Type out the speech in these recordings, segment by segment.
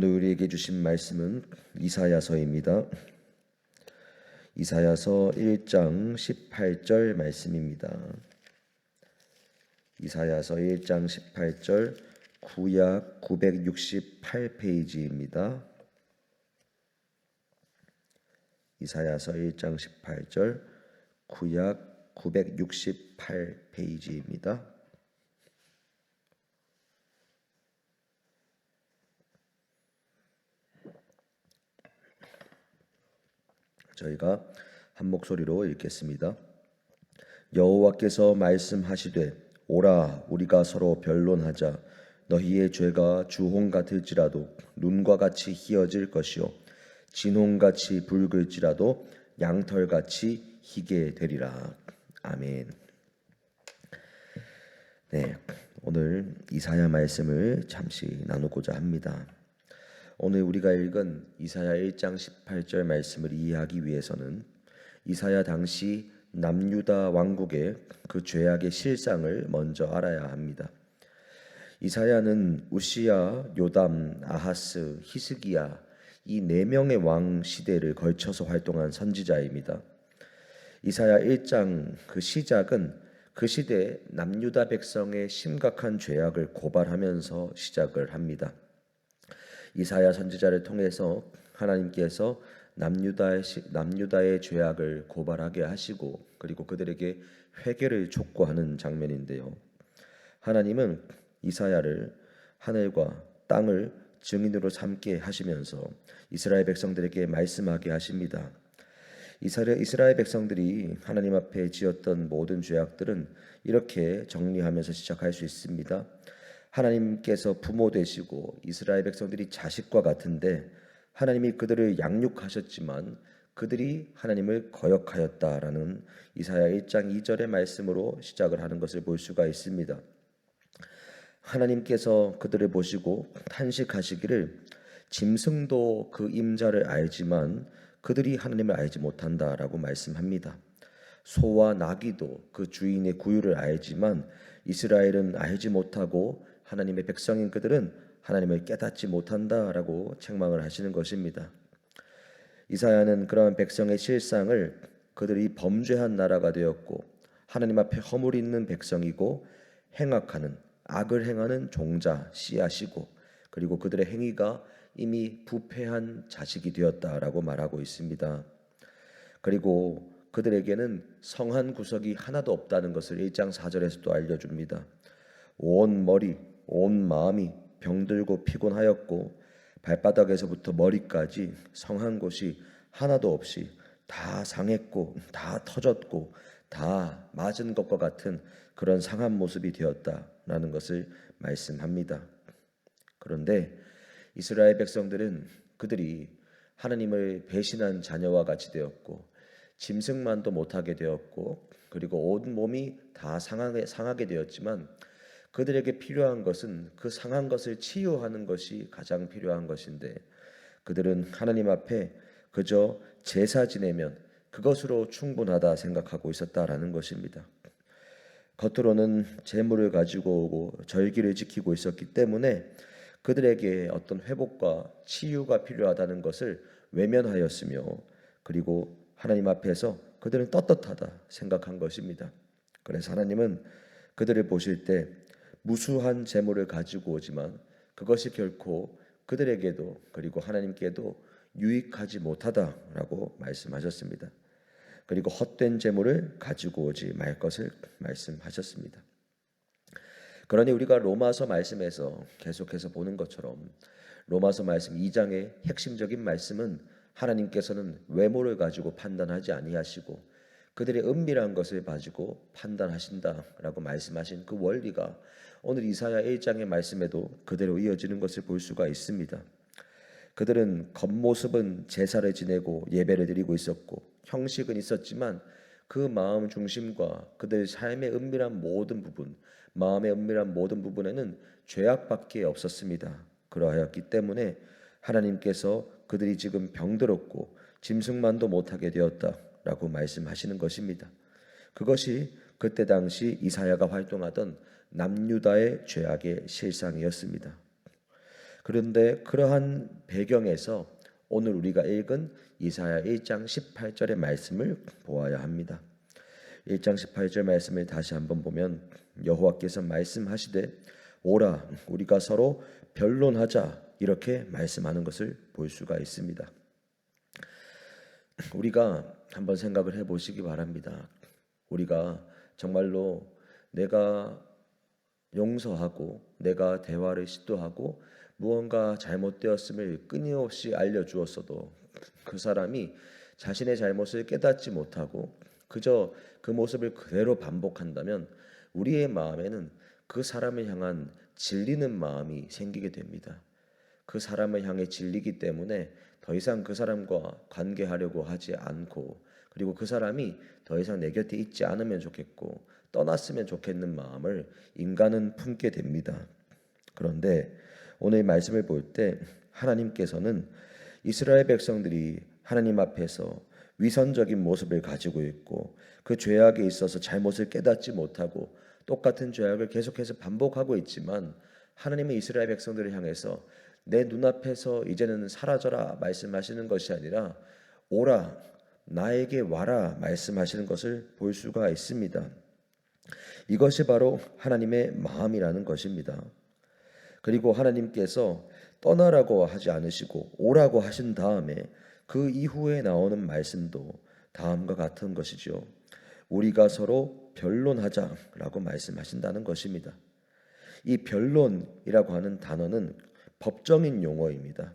오늘 우리에게 주신 말씀은 이사야서입니다. 이사야서 1장 18절 말씀입니다. 이사야서 1장 18절 구약 968페이지입니다. 이사야서 1장 18절 구약 968페이지입니다. 저희가 한 목소리로 읽겠습니다. 여호와께서 말씀하시되 오라 우리가 서로 변론하자. 너희의 죄가 주홍 같을지라도 눈과 같이 희어질 것이요 진홍같이 붉을지라도 양털같이 희게 되리라. 아멘. 네, 오늘 이사야 말씀을 잠시 나누고자 합니다. 오늘 우리가 읽은 이사야 1장 18절 말씀을 이해하기 위해서는 이사야 당시 남유다 왕국의 그 죄악의 실상을 먼저 알아야 합니다. 이사야는 우시야, 요담, 아하스, 히스기야 이 4명의 왕 시대를 걸쳐서 활동한 선지자입니다. 이사야 1장 그 시작은 그 시대 남유다 백성의 심각한 죄악을 고발하면서 시작을 합니다. 이사야 선지자를 통해서 하나님께서 남유다의 죄악을 고발하게 하시고 그리고 그들에게 회개를 촉구하는 장면인데요. 하나님은 이사야를 하늘과 땅을 증인으로 삼게 하시면서 이스라엘 백성들에게 말씀하게 하십니다. 이스라엘 백성들이 하나님 앞에 지었던 모든 죄악들은 이렇게 정리하면서 시작할 수 있습니다. 하나님께서 부모 되시고 이스라엘 백성들이 자식과 같은데 하나님이 그들을 양육하셨지만 그들이 하나님을 거역하였다라는 이사야 1장 2절의 말씀으로 시작을 하는 것을 볼 수가 있습니다. 하나님께서 그들을 보시고 탄식하시기를 짐승도 그 임자를 알지만 그들이 하나님을 알지 못한다라고 말씀합니다. 소와 나귀도 그 주인의 구유를 알지만 이스라엘은 알지 못하고 하나님의 백성인 그들은 하나님을 깨닫지 못한다라고 책망을 하시는 것입니다. 이사야는 그러한 백성의 실상을 그들이 범죄한 나라가 되었고 하나님 앞에 허물 있는 백성이고 행악하는 악을 행하는 종자 씨앗이고 그리고 그들의 행위가 이미 부패한 자식이 되었다라고 말하고 있습니다. 그리고 그들에게는 성한 구석이 하나도 없다는 것을 1장 4절에서도 알려줍니다. 온 머리 온 마음이 병들고 피곤하였고 발바닥에서부터 머리까지 성한 곳이 하나도 없이 다 상했고 다 터졌고 다 맞은 것과 같은 그런 상한 모습이 되었다라는 것을 말씀합니다. 그런데 이스라엘 백성들은 그들이 하나님을 배신한 자녀와 같이 되었고 짐승만도 못하게 되었고 그리고 온 몸이 다 상하게 되었지만 그들에게 필요한 것은 그 상한 것을 치유하는 것이 가장 필요한 것인데 그들은 하나님 앞에 그저 제사 지내면 그것으로 충분하다 생각하고 있었다라는 것입니다. 겉으로는 제물을 가지고 오고 절기를 지키고 있었기 때문에 그들에게 어떤 회복과 치유가 필요하다는 것을 외면하였으며 그리고 하나님 앞에서 그들은 떳떳하다 생각한 것입니다. 그래서 하나님은 그들을 보실 때 무수한 재물을 가지고 오지만 그것이 결코 그들에게도 그리고 하나님께도 유익하지 못하다라고 말씀하셨습니다. 그리고 헛된 재물을 가지고 오지 말 것을 말씀하셨습니다. 그러니 우리가 로마서 말씀에서 계속해서 보는 것처럼 로마서 말씀 2장의 핵심적인 말씀은 하나님께서는 외모를 가지고 판단하지 아니하시고 그들의 은밀한 것을 가지고 판단하신다라고 말씀하신 그 원리가 오늘 이사야 1장의 말씀에도 그대로 이어지는 것을 볼 수가 있습니다. 그들은 겉모습은 제사를 지내고 예배를 드리고 있었고 형식은 있었지만 그 마음 중심과 그들 삶의 은밀한 모든 부분, 마음의 은밀한 모든 부분에는 죄악밖에 없었습니다. 그러하였기 때문에 하나님께서 그들이 지금 병들었고 짐승만도 못하게 되었다라고 말씀하시는 것입니다. 그것이 그때 당시 이사야가 활동하던 남유다의 죄악의 실상이었습니다. 그런데 그러한 배경에서 오늘 우리가 읽은 이사야 1장 18절의 말씀을 보아야 합니다. 1장 18절 말씀을 다시 한번 보면 여호와께서 말씀하시되 오라 우리가 서로 변론하자 이렇게 말씀하는 것을 볼 수가 있습니다. 우리가 한번 생각을 해보시기 바랍니다. 우리가 정말로 내가 용서하고 내가 대화를 시도하고 무언가 잘못되었음을 끊임없이 알려주었어도 그 사람이 자신의 잘못을 깨닫지 못하고 그저 그 모습을 그대로 반복한다면 우리의 마음에는 그 사람을 향한 질리는 마음이 생기게 됩니다. 그 사람을 향해 질리기 때문에 더 이상 그 사람과 관계하려고 하지 않고 그리고 그 사람이 더 이상 내 곁에 있지 않으면 좋겠고 떠났으면 좋겠는 마음을 인간은 품게 됩니다. 그런데 오늘 말씀을 볼 때 하나님께서는 이스라엘 백성들이 하나님 앞에서 위선적인 모습을 가지고 있고 그 죄악에 있어서 잘못을 깨닫지 못하고 똑같은 죄악을 계속해서 반복하고 있지만 하나님은 이스라엘 백성들을 향해서 내 눈앞에서 이제는 사라져라 말씀하시는 것이 아니라 오라 나에게 와라 말씀하시는 것을 볼 수가 있습니다. 이것이 바로 하나님의 마음이라는 것입니다. 그리고 하나님께서 떠나라고 하지 않으시고 오라고 하신 다음에 그 이후에 나오는 말씀도 다음과 같은 것이죠. 우리가 서로 변론하자라고 말씀하신다는 것입니다. 이 변론이라고 하는 단어는 법정인 용어입니다.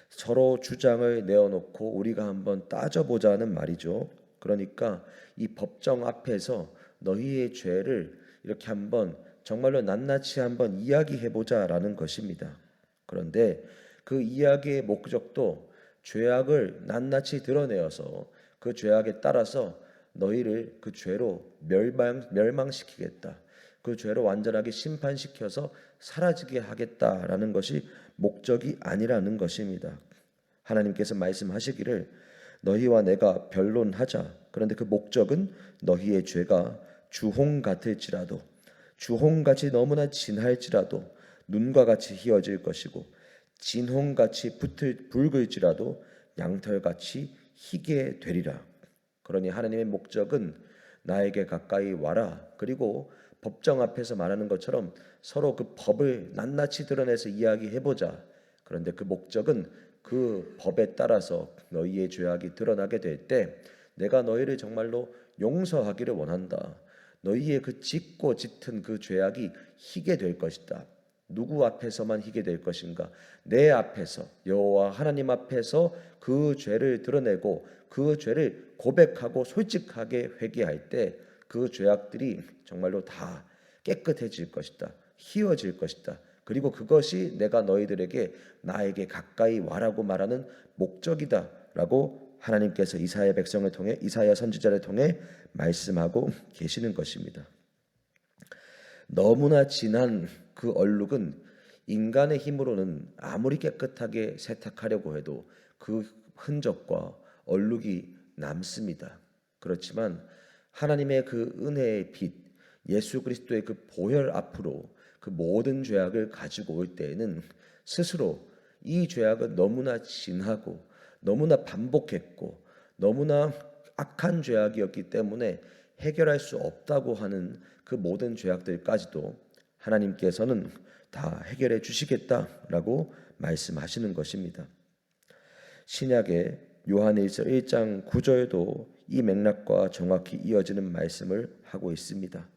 서로 주장을 내어놓고 우리가 한번 따져보자는 말이죠. 그러니까 이 법정 앞에서 너희의 죄를 이렇게 한번 정말로 낱낱이 한번 이야기해보자라는 것입니다. 그런데 그 이야기의 목적도 죄악을 낱낱이 드러내어서 그 죄악에 따라서 너희를 그 죄로 멸망시키겠다. 그 죄로 완전하게 심판시켜서 사라지게 하겠다라는 것이 목적이 아니라는 것입니다. 하나님께서 말씀하시기를 너희와 내가 변론하자. 그런데 그 목적은 너희의 죄가 주홍 같을지라도 주홍같이 너무나 진할지라도 눈과 같이 희어질 것이고 진홍같이 붉을지라도 양털같이 희게 되리라. 그러니 하나님의 목적은 나에게 가까이 와라. 그리고 법정 앞에서 말하는 것처럼 서로 그 법을 낱낱이 드러내서 이야기해보자. 그런데 그 목적은 그 법에 따라서 너희의 죄악이 드러나게 될 때 내가 너희를 정말로 용서하기를 원한다. 너희의 그 짓고 짙은 그 죄악이 희게 될 것이다. 누구 앞에서만 희게 될 것인가? 내 앞에서 여호와 하나님 앞에서 그 죄를 드러내고 그 죄를 고백하고 솔직하게 회개할 때 그 죄악들이 정말로 다 깨끗해질 것이다. 희어질 것이다. 그리고 그것이 내가 너희들에게 나에게 가까이 와라고 말하는 목적이다라고 하나님께서 이사야 백성을 통해 이사야 선지자를 통해 말씀하고 계시는 것입니다. 너무나 진한 그 얼룩은 인간의 힘으로는 아무리 깨끗하게 세탁하려고 해도 그 흔적과 얼룩이 남습니다. 그렇지만 하나님의 그 은혜의 빛, 예수 그리스도의 그 보혈 앞으로 그 모든 죄악을 가지고 올 때에는 스스로 이 죄악은 너무나 진하고 너무나 반복했고 너무나 악한 죄악이었기 때문에 해결할 수 없다고 하는 그 모든 죄악들까지도 하나님께서는 다 해결해 주시겠다라고 말씀하시는 것입니다. 신약의 요한일서 1장 9절도 이 맥락과 정확히 이어지는 말씀을 하고 있습니다.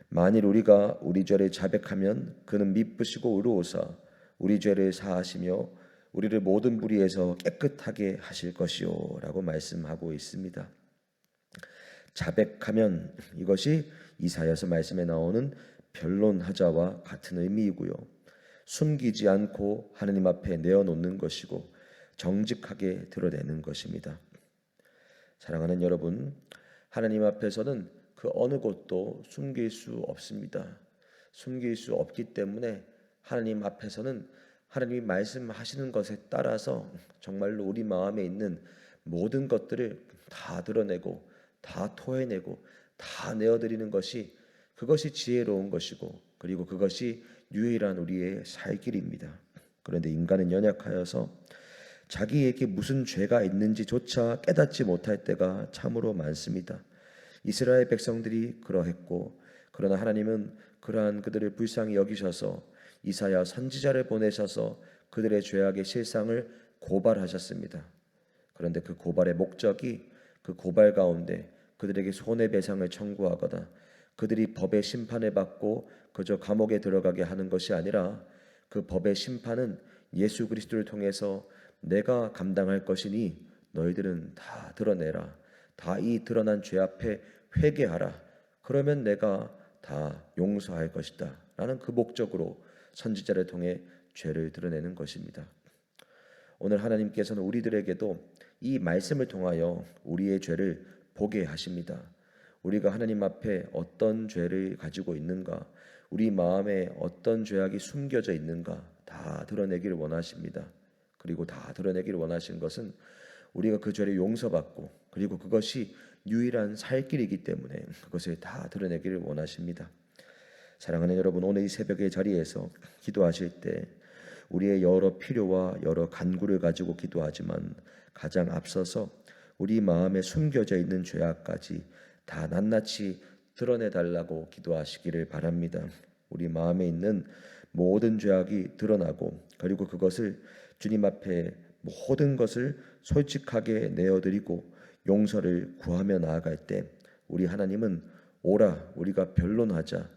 만일 우리가 우리 죄를 자백하면 그는 미쁘시고 의로우사 우리 죄를 사하시며 우리를 모든 불의에서 깨끗하게 하실 것이요 라고 말씀하고 있습니다. 자백하면 이것이 이사야서 말씀에 나오는 변론하자와 같은 의미이고요. 숨기지 않고 하나님 앞에 내어놓는 것이고 정직하게 드러내는 것입니다. 사랑하는 여러분, 하나님 앞에서는 그 어느 곳도 숨길 수 없습니다. 숨길 수 없기 때문에 하나님 앞에서는 하나님이 말씀하시는 것에 따라서 정말로 우리 마음에 있는 모든 것들을 다 드러내고 다 토해내고 다 내어드리는 것이 그것이 지혜로운 것이고 그리고 그것이 유일한 우리의 살 길입니다. 그런데 인간은 연약하여서 자기에게 무슨 죄가 있는지조차 깨닫지 못할 때가 참으로 많습니다. 이스라엘 백성들이 그러했고, 그러나 하나님은 그러한 그들을 불쌍히 여기셔서 이사야 선지자를 보내셔서 그들의 죄악의 실상을 고발하셨습니다. 그런데 그 고발의 목적이 그 고발 가운데 그들에게 손해배상을 청구하거나 그들이 법의 심판을 받고 그저 감옥에 들어가게 하는 것이 아니라, 그 법의 심판은 예수 그리스도를 통해서 내가 감당할 것이니 너희들은 다 드러내라. 다 이 드러난 죄 앞에 회개하라. 그러면 내가 다 용서할 것이다. 라는 그 목적으로 선지자를 통해 죄를 드러내는 것입니다. 오늘 하나님께서는 우리들에게도 이 말씀을 통하여 우리의 죄를 보게 하십니다. 우리가 하나님 앞에 어떤 죄를 가지고 있는가, 우리 마음에 어떤 죄악이 숨겨져 있는가 다 드러내기를 원하십니다. 그리고 다 드러내기를 원하신 것은 우리가 그 죄를 용서받고, 그리고 그것이 유일한 살 길이기 때문에 그것을 다 드러내기를 원하십니다. 사랑하는 여러분, 오늘 이 새벽의 자리에서 기도하실 때 우리의 여러 필요와 여러 간구를 가지고 기도하지만, 가장 앞서서 우리 마음에 숨겨져 있는 죄악까지 다 낱낱이 드러내달라고 기도하시기를 바랍니다. 우리 마음에 있는 모든 죄악이 드러나고, 그리고 그것을 주님 앞에 모든 것을 솔직하게 내어드리고 용서를 구하며 나아갈 때, 우리 하나님은 오라, 우리가 변론하자.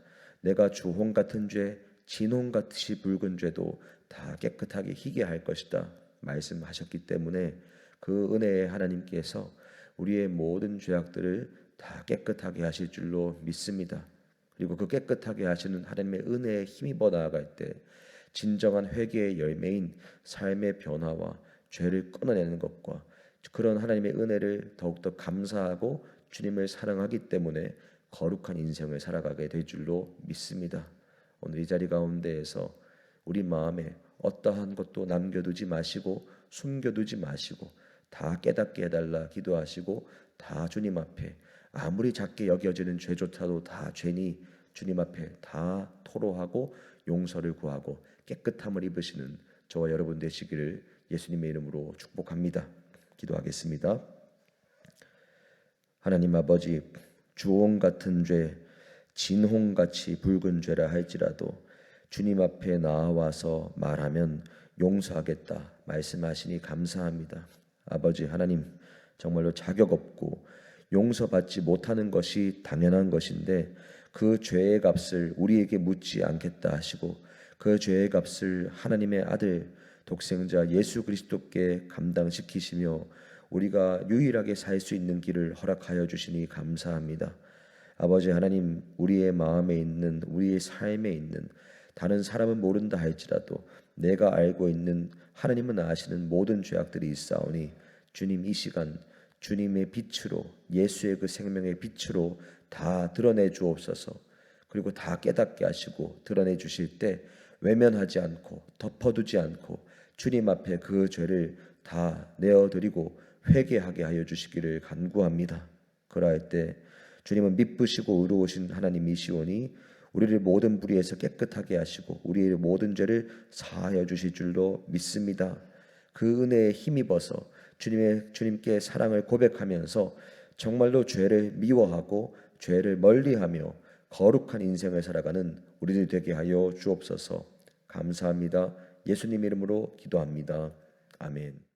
내가 주홍 같은 죄, 진홍 같이 붉은 죄도 다 깨끗하게 희게 할 것이다 말씀하셨기 때문에, 그 은혜의 하나님께서 우리의 모든 죄악들을 다 깨끗하게 하실 줄로 믿습니다. 그리고 그 깨끗하게 하시는 하나님의 은혜에 힘입어 나아갈 때 진정한 회개의 열매인 삶의 변화와 죄를 끊어내는 것과, 그런 하나님의 은혜를 더욱더 감사하고 주님을 사랑하기 때문에 거룩한 인생을 살아가게 될 줄로 믿습니다. 오늘 이 자리 가운데에서 우리 마음에 어떠한 것도 남겨두지 마시고 숨겨두지 마시고 다 깨닫게 해달라 기도하시고, 다 주님 앞에 아무리 작게 여겨지는 죄조차도 다 죄니 주님 앞에 다 토로하고 용서를 구하고 깨끗함을 입으시는 저와 여러분 되시기를 예수님의 이름으로 축복합니다. 기도하겠습니다. 하나님 아버지, 주홍 같은 죄, 진홍같이 붉은 죄라 할지라도 주님 앞에 나와서 말하면 용서하겠다 말씀하시니 감사합니다. 아버지 하나님, 정말로 자격 없고 용서받지 못하는 것이 당연한 것인데, 그 죄의 값을 우리에게 묻지 않겠다 하시고 그 죄의 값을 하나님의 아들 독생자 예수 그리스도께 감당시키시며 우리가 유일하게 살 수 있는 길을 허락하여 주시니 감사합니다. 아버지 하나님, 우리의 마음에 있는, 우리의 삶에 있는, 다른 사람은 모른다 할지라도 내가 알고 있는 하나님은 아시는 모든 죄악들이 있사오니, 주님 이 시간 주님의 빛으로, 예수의 그 생명의 빛으로 다 드러내 주옵소서. 그리고 다 깨닫게 하시고 드러내 주실 때 외면하지 않고 덮어두지 않고 주님 앞에 그 죄를 다 내어드리고 회개하게 하여 주시기를 간구합니다. 그러할 때 주님은 미쁘시고 의로우신 하나님이시오니 우리를 모든 불의에서 깨끗하게 하시고 우리의 모든 죄를 사하여 주실 줄로 믿습니다. 그 은혜에 힘입어서 주님께 사랑을 고백하면서 정말로 죄를 미워하고 죄를 멀리하며 거룩한 인생을 살아가는 우리들 되게 하여 주옵소서. 감사합니다. 예수님 이름으로 기도합니다. 아멘.